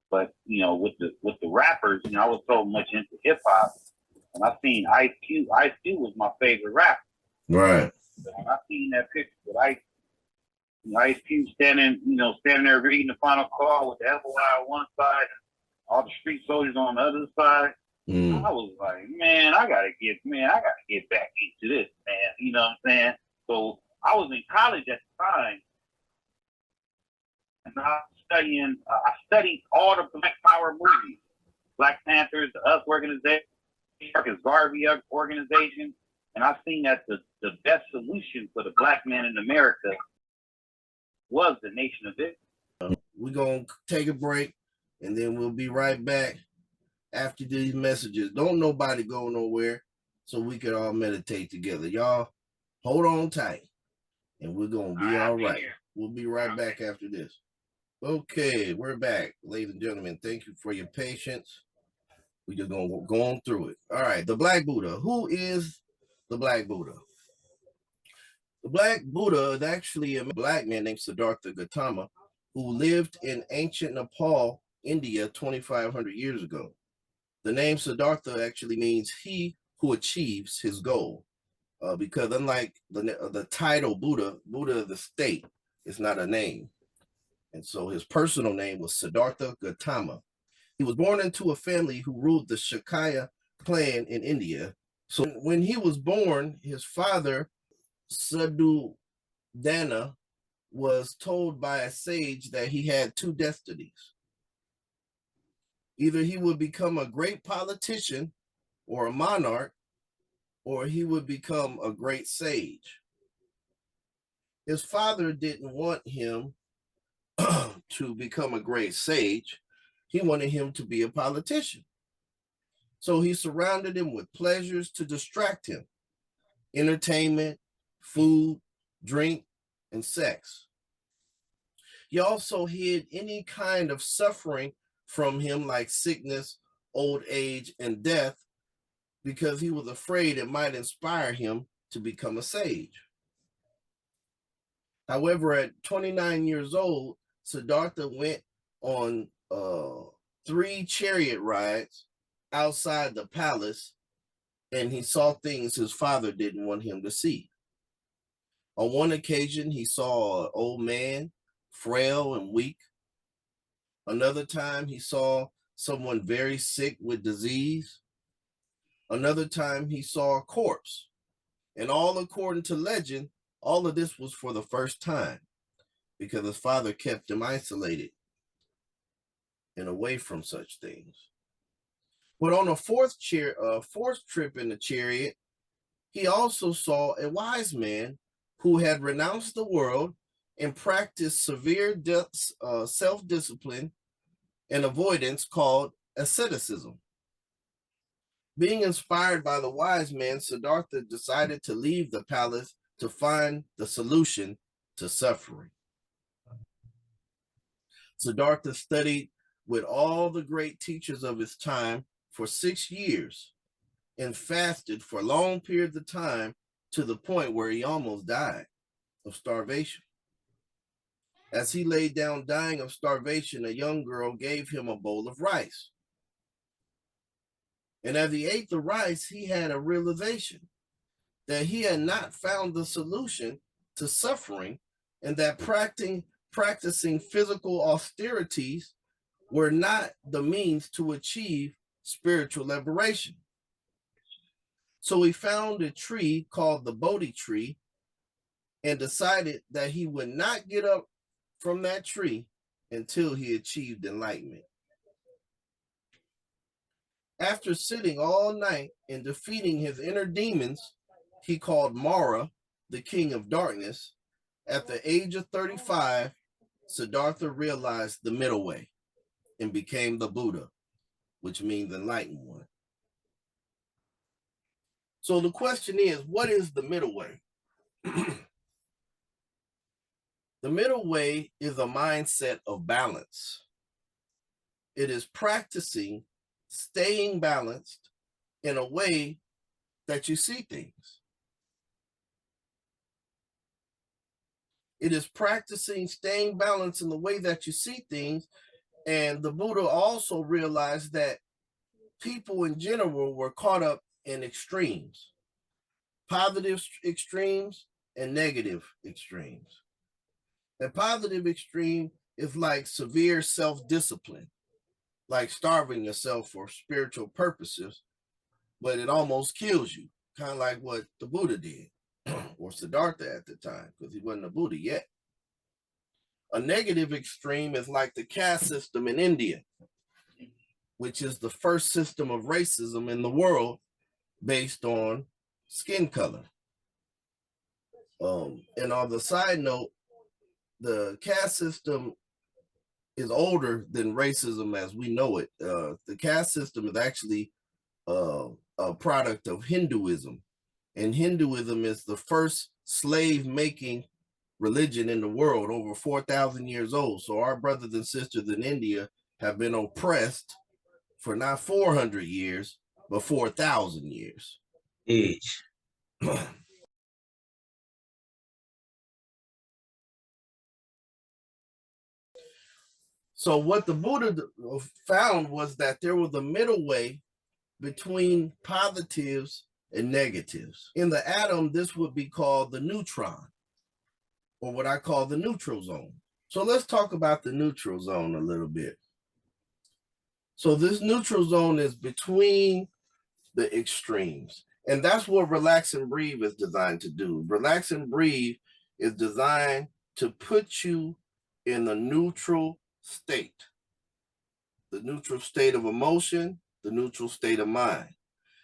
But with the rappers, I was so much into hip hop, and I seen Ice Cube. Ice Cube was my favorite rapper. Right. So when I seen that picture with Ice Cube standing there reading the final call with the F.O.I. on one side and all the street soldiers on the other side, I was like, man, I gotta get back into this, man. You know what I'm saying? So I was in college at the time, and I studied all the Black Power movies, Black Panthers, the US organization, Marcus Garvey organization, and I seen that the best solution for the black man in America was the Nation of Islam. We're gonna take a break, and then we'll be right back after these messages. Don't nobody go nowhere, so we can all meditate together. Y'all hold on tight, and we're gonna be all right. We'll be right back after this. Okay, we're back, ladies and gentlemen. Thank you for your patience. We're just gonna go on through it. All right, the Black Buddha. Who is the Black Buddha? The Black Buddha is actually a black man named Siddhartha Gautama, who lived in ancient Nepal, India, 2,500 years ago. The name Siddhartha actually means he who achieves his goal, because unlike the title Buddha, Buddha the state is not a name. And so his personal name was Siddhartha Gautama. He was born into a family who ruled the Shakya clan in India. So when he was born, his father, Sadhudana, was told by a sage that he had two destinies. Either he would become a great politician or a monarch, or he would become a great sage. His father didn't want him to become a great sage. He wanted him to be a politician. So he surrounded him with pleasures to distract him: entertainment, food, drink, and sex. He also hid any kind of suffering from him, like sickness, old age, and death, because he was afraid it might inspire him to become a sage. However, at 29 years old, Siddhartha went on 3 chariot rides outside the palace, and he saw things his father didn't want him to see. On one occasion, he saw an old man, frail and weak. Another time, he saw someone very sick with disease. Another time, he saw a corpse. And all according to legend, all of this was for the first time, because his father kept him isolated and away from such things. But on a fourth trip in the chariot, he also saw a wise man who had renounced the world and practiced severe self-discipline and avoidance called asceticism. Being inspired by the wise man, Siddhartha decided to leave the palace to find the solution to suffering. Siddhartha studied with all the great teachers of his time for 6 years and fasted for long periods of time, to the point where he almost died of starvation. As he lay down dying of starvation, a young girl gave him a bowl of rice. And as he ate the rice, he had a realization that he had not found the solution to suffering, and that practicing physical austerities were not the means to achieve spiritual liberation. So he found a tree called the Bodhi tree and decided that he would not get up from that tree until he achieved enlightenment. After sitting all night and defeating his inner demons, he called Mara, the king of darkness, at the age of 35, Siddhartha realized the middle way and became the Buddha, which means enlightened one. So the question is, what is the middle way? The middle way is a mindset of balance. It is practicing staying balanced in a way that you see things. It is practicing staying balanced in the way that you see things. And the Buddha also realized that people in general were caught up in extremes, positive extremes and negative extremes. The positive extreme is like severe self-discipline, like starving yourself for spiritual purposes, but it almost kills you, kind of like what the Buddha did, or Siddhartha at the time, because he wasn't a Buddha yet. A negative extreme is like the caste system in India, which is the first system of racism in the world based on skin color. And on the side note, the caste system is older than racism as we know it. The caste system is actually a product of Hinduism, and Hinduism is the first slave-making religion in the world, over 4,000 years old. So our brothers and sisters in India have been oppressed for not 400 years, but 4,000 years. Age. So what the Buddha found was that there was a middle way between positives and negatives. In the atom, this would be called the neutron, or what I call the neutral zone. So let's talk about the neutral zone a little bit. So this neutral zone is between the extremes. And that's what Relax and Breathe is designed to do. Relax and Breathe is designed to put you in a neutral state. The neutral state of emotion, the neutral state of mind.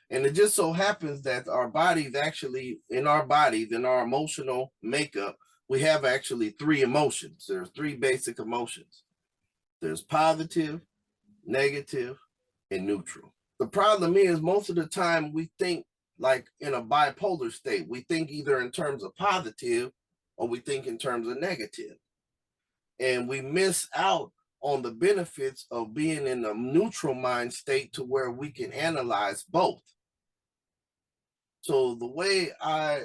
And it just so happens that our bodies actually, in our bodies, in our emotional makeup, we have actually three emotions. There's three basic emotions. There's positive, negative, and neutral. The problem is most of the time we think like in a bipolar state. We think either in terms of positive or we think in terms of negative. And we miss out on the benefits of being in a neutral mind state to where we can analyze both. So the way a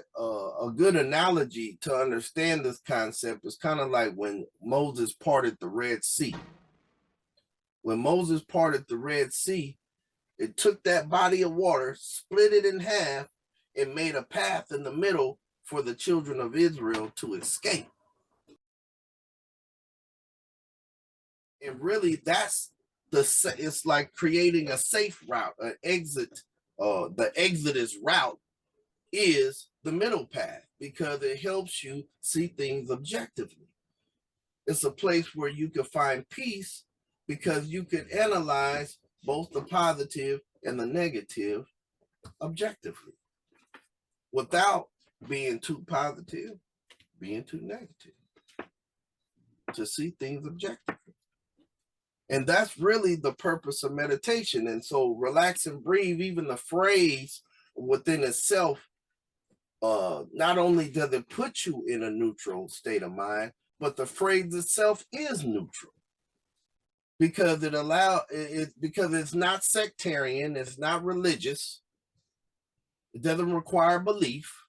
good analogy to understand this concept is kind of like when Moses parted the Red Sea. When Moses parted the Red Sea, it took that body of water, split it in half, and made a path in the middle for the children of Israel to escape. And really, it's like creating a safe route, an exit. The exodus route is the middle path because it helps you see things objectively. It's a place where you can find peace because you can analyze both the positive and the negative objectively without being too positive, being too negative, to see things objectively. And that's really the purpose of meditation. And so Relax and Breathe, even the phrase within itself, not only does it put you in a neutral state of mind, but the phrase itself is neutral because because it's not sectarian, it's not religious, it doesn't require belief.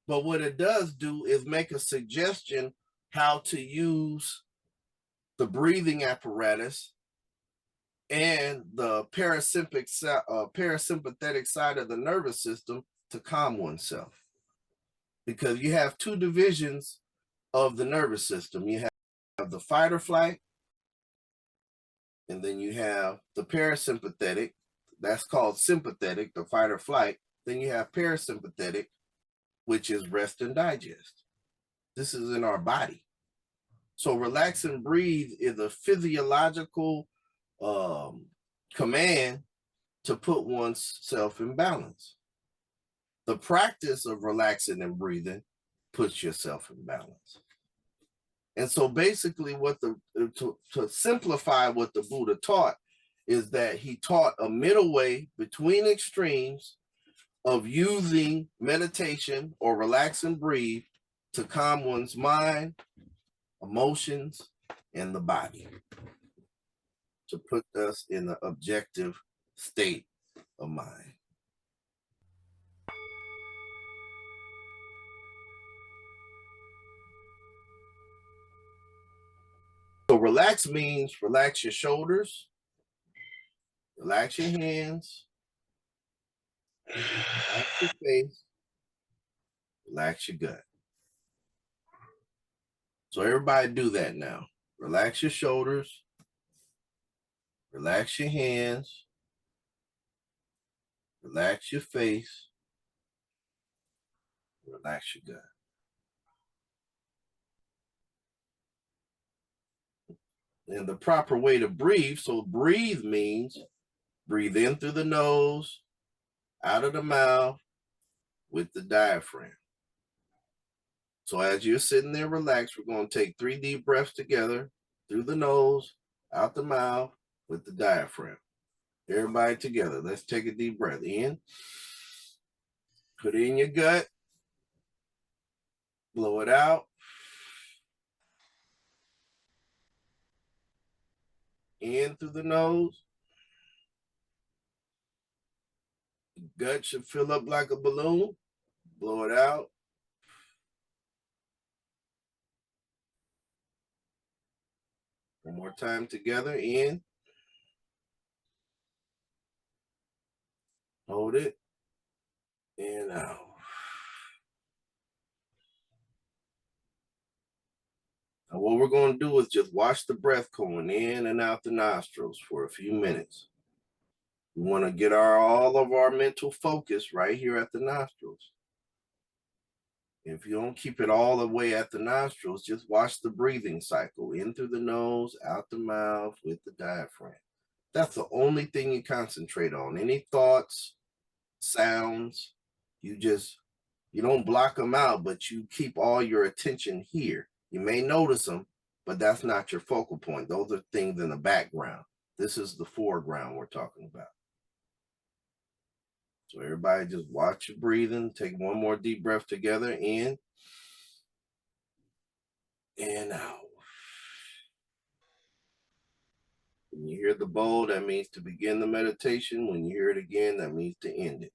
But what it does do is make a suggestion how to use the breathing apparatus and the parasympathetic side of the nervous system to calm oneself. Because you have two divisions of the nervous system. You have the fight or flight, and then you have the parasympathetic, that's called sympathetic, the fight or flight. Then you have parasympathetic, which is rest and digest. This is in our body. So Relax and Breathe is a physiological command to put oneself in balance. The practice of relaxing and breathing puts yourself in balance. And so basically to simplify what the Buddha taught is that he taught a middle way between extremes of using meditation or relax and breathe to calm one's mind, emotions, and the body, to put us in an objective state of mind. relax means relax your shoulders, relax your hands, relax your face, relax your gut. So everybody do that now. Relax your shoulders, relax your hands, relax your face, relax your gut. And the proper way to breathe, so breathe means breathe in through the nose, out of the mouth with the diaphragm. So as you're sitting there relaxed, we're going to take 3 deep breaths together through the nose, out the mouth with the diaphragm. Everybody together. Let's take a deep breath in. Put it in your gut. Blow it out. In through the nose. The gut should fill up like a balloon. Blow it out. One more time together. In. Hold it. And out. Now what we're going to do is just watch the breath going in and out the nostrils for a few minutes. We want to get all of our mental focus right here at the nostrils. If you don't keep it all the way at the nostrils, just watch the breathing cycle in through the nose, out the mouth with the diaphragm. That's the only thing you concentrate on. Any thoughts, sounds, you don't block them out, but you keep all your attention here. You may notice them, but that's not your focal point. Those are things in the background. This is the foreground we're talking about. So everybody just watch your breathing. Take one more deep breath together. In and out. When you hear the bowl, that means to begin the meditation. When you hear it again, that means to end it.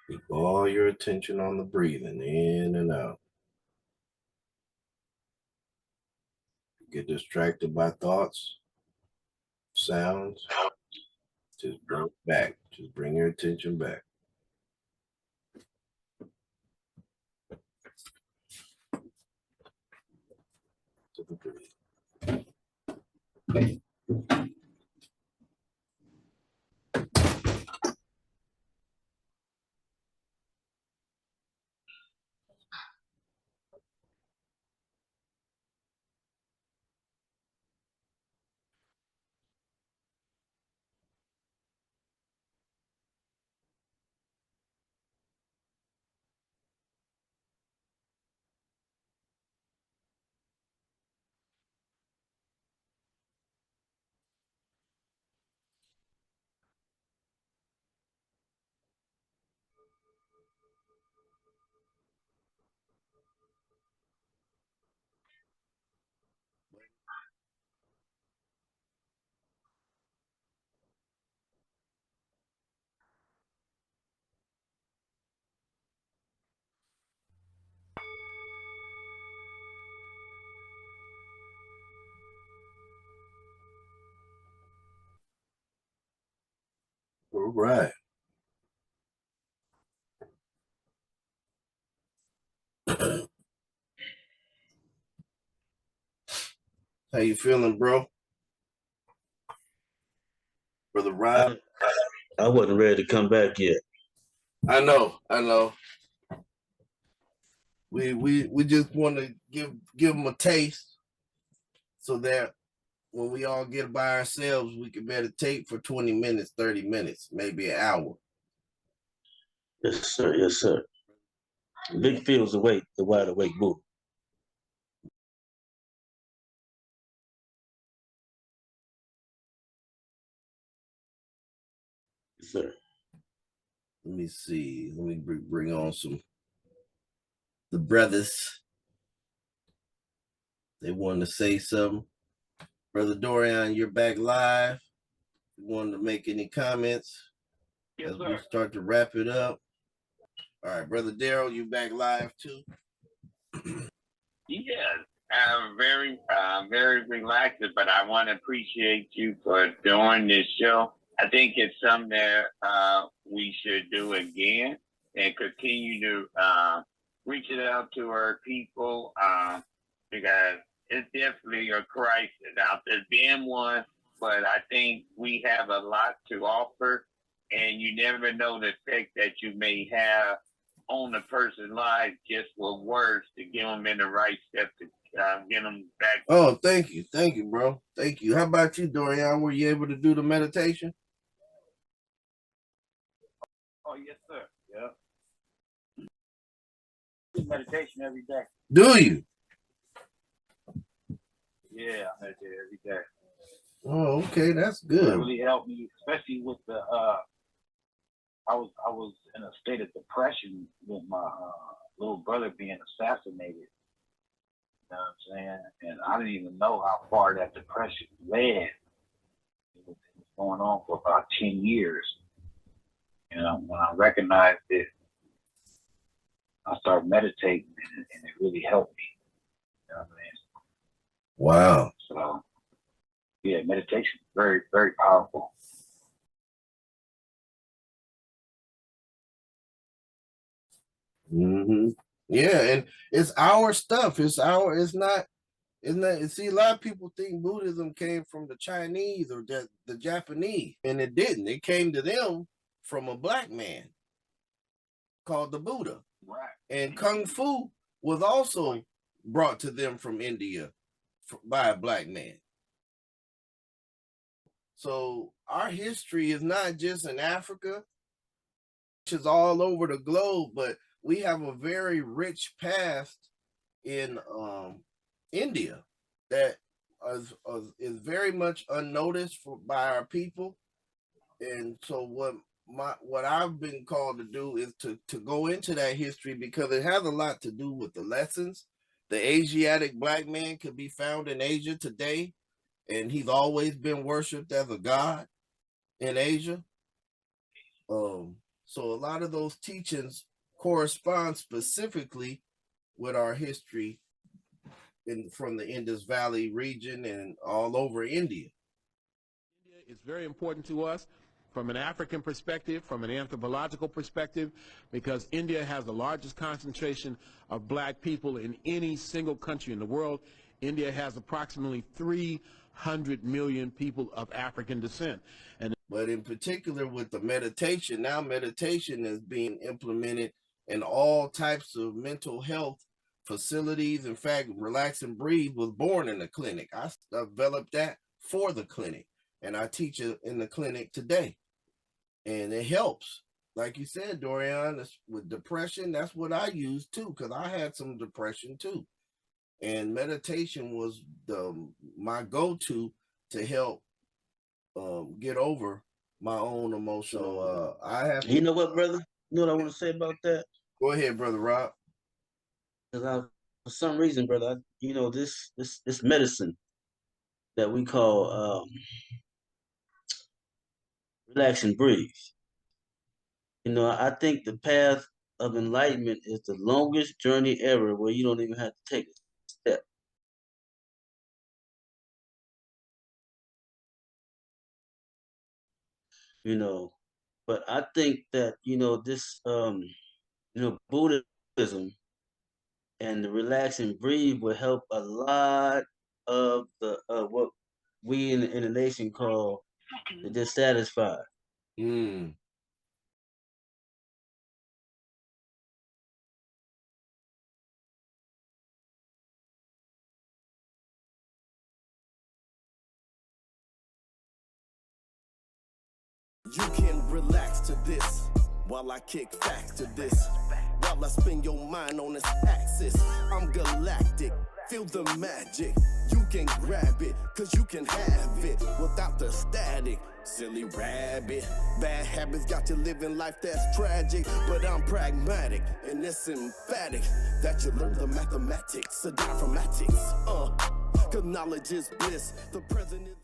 Keep all your attention on the breathing in and out. Get distracted by thoughts, sounds, just bring it back. Just bring your attention back to the breathing. All right. How you feeling, bro? Brother Rob? I wasn't ready to come back yet. I know. We just want to give them a taste so that when we all get by ourselves, we can meditate for 20 minutes, 30 minutes, maybe an hour. Yes, sir. Yes, sir. Big feels awake, the wide awake Buddha. Yes, sir. Let me see. Let me bring on the brothers. They wanted to say something. Brother Dorian, you're back live. You wanted to make any comments Yes, as sir. we start to wrap it up? All right, Brother Daryl, you back live too? Yes, I'm very relaxed, but I want to appreciate you for doing this show. I think it's something that we should do again and continue to reach it out to our people because it's definitely a crisis out there. Being one, but I think we have a lot to offer, and you never know the effect that you may have on a person's life just with words to get them in the right step to get them back. Oh, thank you, bro. Thank you. How about you, Dorian? Were you able to do the meditation? Oh, yes, sir. Yeah. Do meditation every day. Do you? Yeah, I meditate every day. Oh, okay, that's It good. really helped me, especially with the I was in a state of depression with my little brother being assassinated. You know what I'm saying? And I didn't even know how far that depression led. It was going on for about 10 years. And when I recognized it, I started meditating, and it really helped me. You know what I mean? Wow. So, yeah, meditation is very, very powerful. Mm-hmm. Yeah, and it's our stuff. It's not. See, a lot of people think Buddhism came from the Chinese or the Japanese, and it didn't. It came to them from a black man called the Buddha. Right. And Kung Fu was also brought to them from India by a black man. So our history is not just in Africa, it's all over the globe, but we have a very rich past in India that is very much unnoticed by our people. And so what I've been called to do is to go into that history because it has a lot to do with the lessons. The Asiatic black man could be found in Asia today, and he's always been worshipped as a god in Asia. So a lot of those teachings correspond specifically with our history from the Indus Valley region and all over India. India is very important to us from an African perspective, from an anthropological perspective, because India has the largest concentration of black people in any single country in the world. India has approximately 300 million people of African descent. But in particular with the meditation, now meditation is being implemented in all types of mental health facilities. In fact, Relax and Breathe was born in the clinic. I developed that for the clinic, and I teach it in the clinic today. And it helps. Like you said, Dorian, with depression, that's what I used too, because I had some depression too. And meditation was my go-to to help get over my own emotional. I have to. You know what, brother? You know what I want to say about that? Go ahead, Brother Rob. Because for some reason, brother, you know, this medicine that we call relax and breathe. You know, I think the path of enlightenment is the longest journey ever, where you don't even have to take a step. You know, but I think that, you know, this Buddhism and the relax and breathe will help a lot of the what we in the nation call the dissatisfied. Mm. You can relax to this while I kick facts to this. While I spin your mind on this axis, I'm galactic. Feel the magic. You can grab it, cause you can have it without the static. Silly rabbit. Bad habits got you living life that's tragic. But I'm pragmatic, and it's emphatic that you learn the mathematics, the diaphragmatics. Cause knowledge is bliss. The present is